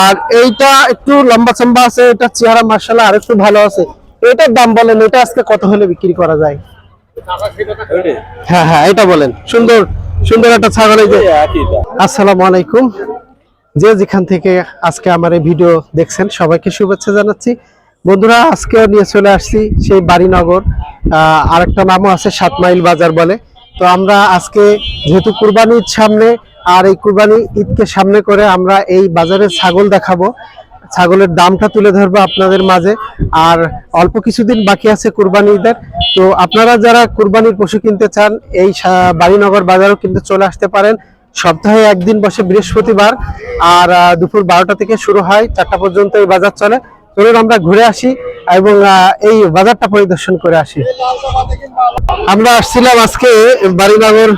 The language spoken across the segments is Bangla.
আর এইটা একটু লম্বা চম্বা আছে, এটা চেহারা মাশাআল্লাহ আর একটু ভালো আছে। এটার দাম বলেন, এটা আজকে কত হলে বিক্রি করা যায়? হ্যাঁ হ্যাঁ, এটা বলেন। সুন্দর সুন্দর একটা ছাগল। এই যে আসসালামু আলাইকুম, যে যেখান থেকে আজকে আমার এই ভিডিও দেখছেন সবাইকে শুভেচ্ছা জানাচ্ছি। বন্ধুরা, আজকে নিয়ে চলে আসছি সেই বাড়িনগর, আরেকটা নামও আছে 7 মাইল বাজার বলে। তো আমরা আজকে যেহেতু কুরবানি ঈদ সামনে, আর এই কুরবানি ঈদকে সামনে করে আমরা এই বাজারে ছাগল দেখাবো, ছাগলের দামটা তুলে ধরবো আপনাদের মাঝে। আর অল্প কিছুদিন বাকি আছে কুরবানি ঈদের, তো আপনারা যারা কুরবানির পশু কিনতে চান এই বাড়িনগর বাজারও কিন্তু চলে আসতে পারেন। সপ্তাহে একদিন বসে বৃহস্পতিবার, আর দুপুর 12টা থেকে শুরু হয়, 4টা পর্যন্ত এই বাজার চলে। চলুন আমরা ঘুরে আসি এবং এই বাজারটা পরিদর্শন করে আসি। আমরা আসছিলাম আজকে বাড়িনগর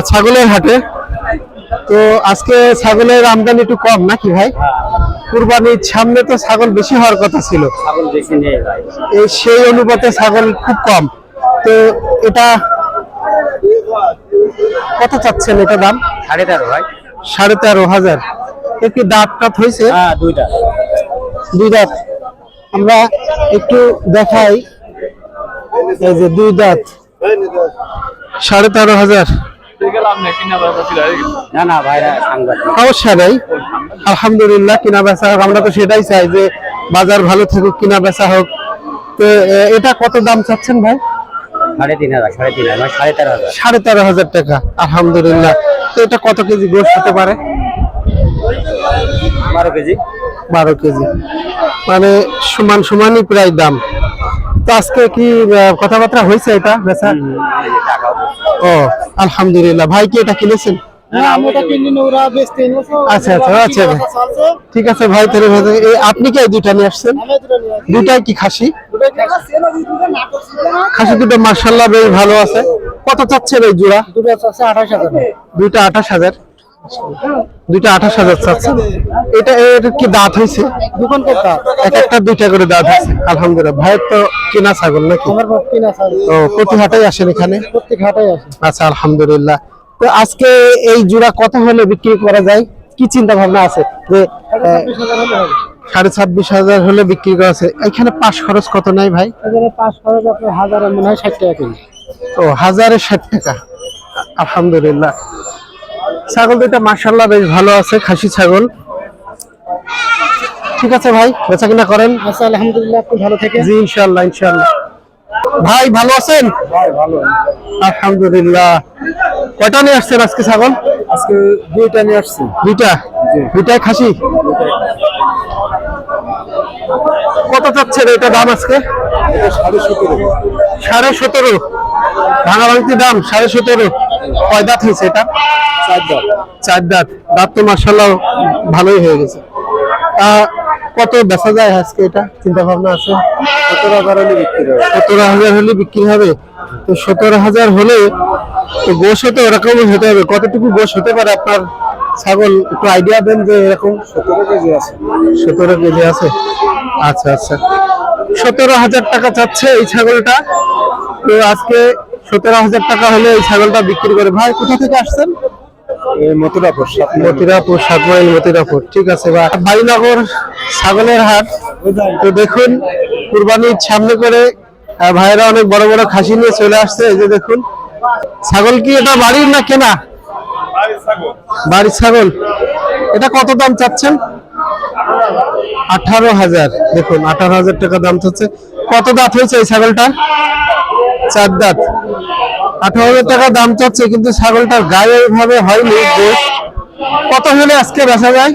ছাগলের হাটে। তো আজকে ছাগলের আমদানি একটু কম নাকি ভাই? কুরবানির সামনে তো ছাগল বেশি হওয়ার কথা ছিল, ছাগল বেশি নেই ভাই। এই সেই অনুপাতে ছাগল খুব কম। তো এটা কত চাচ্ছেন? এটা দাম 13.5 ভাই। 13,500। এর কি দাঁত টাত হয়েছে? হ্যাঁ, দুইটা। দুই দাঁত। আমরা একটু দেখাই, এই যে দুই দাঁত, 13,500। না না ভাইরা সাংবাদিক। সমস্যা নেই, আলহামদুলিল্লাহ। কিনা বেচা হোক, আমরা তো সেটাই চাই যে বাজার ভালো থাকুক, কিনা বেচা হোক। তো এটা কত দাম চাচ্ছেন ভাই? 3.5 মানে 13,500। 13,500 টাকা, আলহামদুলিল্লাহ। তো এটা কত কেজি গোশত হতে পারে? 12 কেজি। 12 কেজি, মানে সমান সমানই প্রায় দাম। তো আজকে কি কথাবার্তা হয়েছে এটা বেচা? ও আলহামদুলিল্লাহ। ভাই কি এটা কিনেছেন? আচ্ছা আচ্ছা আচ্ছা, ঠিক আছে ভাই। তাহলে আপনি কি এই দুইটা নিয়ে আসছেন? দুটাই কি খাসি? খাসি দুটো মাশাআল্লাহ বেশ ভালো আছে। কত চাচ্ছেন এই জোড়া? দুটো আছে 28,000। দুইটা 28,000। দুইটা 28,000 চাচ্ছেন। এটা এর কি দাঁত হয়েছে? দোকান করতে এক একটা দুইটা করে দাঁত হয়েছে, আলহামদুলিল্লাহ। ভাইয়ের তো কিনা ছাগল নাকি? আমার কিনা ছাগল। ও, প্রতি হাটেই আসেন এখানে? প্রত্যেক হাটেই আসে। আচ্ছা, আলহামদুলিল্লাহ। তো আজকে এই জোড়া কত হলে বিক্রি করা যায়? কি চিন্তা ভাবনা আছে যে 26,500 হলে বিক্রি করা আছে? এখানে পাশ খরচ কত নাই ভাই? এখানে পাঁচ খরচ আপনার 1000 মনে হয় 60 টাকা কেজি। ও, 1060 টাকা, আলহামদুলিল্লাহ। ছাগল দুইটা মাশাআল্লাহ বেশ ভালো আছে, খাসি ছাগল। ঠিক আছে ভাই, বেচা কিনা করেন। আচ্ছা, আলহামদুলিল্লাহ। আপনি ভালো থাকেন। জি ইনশাআল্লাহ ইনশাআল্লাহ। ভাই ভালো আছেন? ভাই ভালো। আলহামদুলিল্লাহ। কয়টা নিয়ে আসছেন আজকে ছাগল? আজকে দুইটা নিয়ে আসছি। দুইটা? দুইটাই খাসি? কত চাচ্ছেন এটা দাম আজকে? এটা 17.5। 17.5 ভাঙা ভাঙতি দাম? 17.5। কয় দাঁত হয়েছে এটা? 4 দাঁত। 4 দাঁত। দাঁত তো মাশাআল্লাহ ভালোই হয়ে গেছে। কত বেচা যায় আজকে? এটা চিন্তা ভাবনা আছে? 17,000 হলে বিক্রি হবে। 17,000 হলে বিক্রি হবে। তো 17,000 হলে তো গোশ তো এরকমই হতে হবে। কতটুকু গোশ হতে পারে আপনার ছাগল? একটু আইডিয়া দেন যে এরকম। 17 কেজি আছে। 17 কেজি আছে। আচ্ছা আচ্ছা, 17,000 টাকা চাচ্ছে এই ছাগলটা। তো আজকে 17,000 টাকা হলে এই ছাগলটা বিক্রি করে। ভাই কোথা থেকে আসছেন? মথুরাপুর। মথুরাপুর, 7 মাইল মথুরাপুর। ঠিক আছে ভাই। বাড়িনগর ছাগলের হাট। তো দেখুন, কুরবানির সামনে করে ভাইরা অনেক বড় বড় খাসি নিয়ে চলে আসছে। এই যে দেখুন, ছাগল কি এটা বাড়ির না কেনা? বাড়ির ছাগল। এটা কত দাম চাচ্ছেন? 18,000। দেখুন 18,000 টাকা দাম চাচ্ছে। কত দাঁত হয়েছে এই ছাগলটা? 4 দাঁত। 18,000 টাকা দাম চাচ্ছে, কিন্তু ছাগলটার গায়ে এইভাবে হয়নি। কত হলে আজকে বেচা যায়?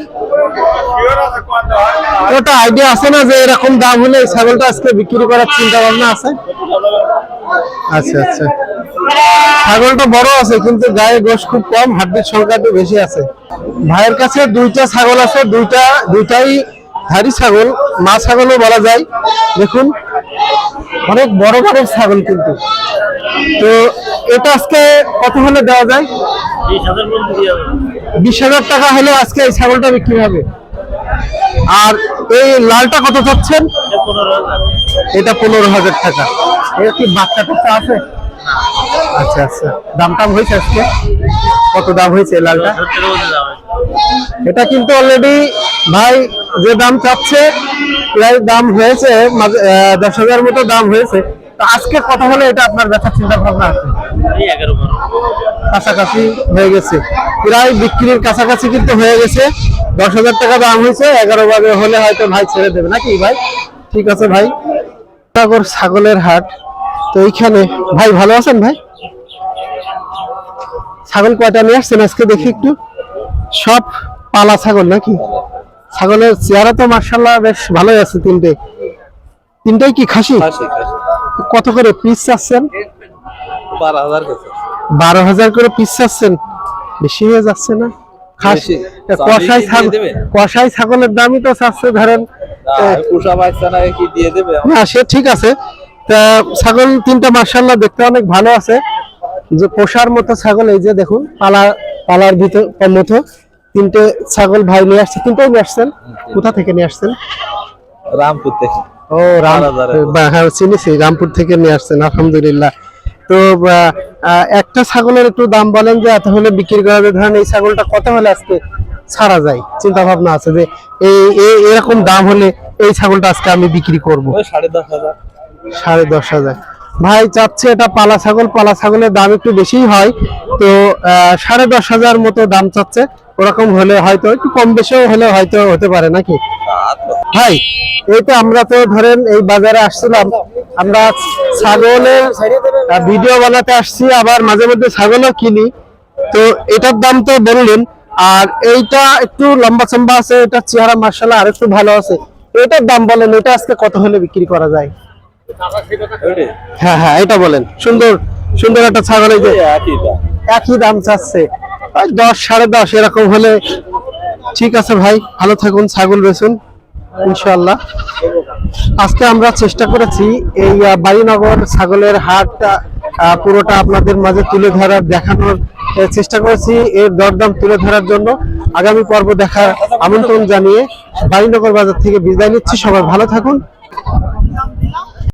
ওটা আইডিয়া আছে না যে এরকম দাম হলে এই ছাগলটা আজকে বিক্রি করার চিন্তা ভাবনা আছে? আচ্ছা আচ্ছা, ছাগলটা বড় আছে কিন্তু গায়ে গোশ খুব কম, হাড্ডির সংখ্যা একটু বেশি আছে। ভাইয়ের কাছে দুইটা ছাগল আছে, দুইটাই ধাড়ি ছাগল, মা ছাগলও বলা যায়। দেখুন অনেক বড় বড় ছাগল কিন্তু। তো এটা আজকে কত হলে দেওয়া যায়? 20,000 টাকা হলে আজকে এই ছাগলটা বিক্রি হবে। আর এই লালটা কত চাচ্ছেন? এটা 15,000 টাকা। এর কি বাচ্চা টাচ্চা আছে? আচ্ছা আচ্ছা, দাম টাম হয়েছে আজকে? কত দাম হয়েছে এই লালটা? এটা কিন্তু অলরেডি ভাই যে দাম চাচ্ছে প্রায় দাম হয়েছে 10,000 মতো দাম হয়েছে। তো আজকে কত হলে এটা আপনার বেচার চিন্তা ভাবনা আছে? কাছাকাছি হয়ে গেছে, প্রায় বিক্রির কাছাকাছি কিন্তু হয়ে গেছে। 10,000 টাকা দাম হয়েছে, 11 বাজে হলে হয়তো ভাই ছেড়ে দেবে নাকি ভাই? ঠিক আছে ভাই। সাগর ছাগলের হাট। তো এইখানে ভাই ভালো আছেন ভাই? ছাগল কয়টা নিয়ে আসছেন আজকে দেখি একটু? সব পালা ছাগল নাকি? ছাগলের চেহারা তো মার্শাল্লাহ বেশ ভালোই আছে। তিনটাই কি খাসি? কত করে পিস চাচ্ছেন? 12,000 করে পিস চাচ্ছেন? বেশি হয়ে যাচ্ছে না? খাসি কষাই ছাগলের দামই তো চাচ্ছে ধরেন। না সে ঠিক আছে। তা ছাগল তিনটা মার্শাল্লাহ দেখতে অনেক ভালো আছে, যে পোষার মতো ছাগল। এই যে দেখুন পালার ভিতর মতো তিনটে ছাগল ভাই নিয়ে আসছে। তিনটাই নিয়ে আসছেন? কোথা থেকে নিয়ে আসছেন? রামপুর থেকে। ও হ্যাঁ চিনিছি, রামপুর থেকে নিয়ে আসছেন, আলহামদুলিল্লাহ। তো একটা ছাগলের একটু দাম বলেন যে এত হলে বিক্রি করা যায়। ধরেন এই ছাগলটা কত হলে আজকে ছাড়া যায়? চিন্তা ভাবনা আছে যে এরকম দাম হলে এই ছাগলটা আজকে আমি বিক্রি করবো? 10,500। 10,500 ভাই চাচ্ছে। এটা পালা ছাগল, পালা ছাগলের দাম একটু বেশি হয়, তো 10,500 মতো দাম চাচ্ছে। ওরকম হলে হয়তো একটু কম বেশিও হলে হয়তো হতে পারে নাকি ভাই? এই তো আমরা তো ধরেন এই বাজারে আসছিলাম, আমরা ছাগলের ভিডিও বানাতে আসছি, আবার মাঝে মধ্যে ছাগলও কিনি। তো এটার দাম তো বললেন, আর এইটা একটু লম্বা চম্বা আছে, এটা চেহারা মার্শাল্লাহ আর একটু ভালো আছে। এটার দাম বলেন, এটা আজকে কত হলে বিক্রি করা যায়? হ্যাঁ হ্যাঁ এটা বলেন। সুন্দর সুন্দর একটা ছাগল, এই যে একই দাম চাচ্ছে, 10, 10.5 এরকম হলে ঠিক আছে ভাই। ভালো থাকুন, ছাগল বেচুন ইনশাআল্লাহ। আজকে আমরা চেষ্টা করেছি এই বাড়িনগর ছাগলের হাটটা পুরোটা আপনাদের মাঝে তুলে ধরার, দেখানোর চেষ্টা করেছি, এর দরদাম তুলে ধরার জন্য। আগামী পর্ব দেখার আমন্ত্রণ জানিয়ে বাড়িনগর বাজার থেকে বিদায় নিচ্ছি। সবাই ভালো থাকুন।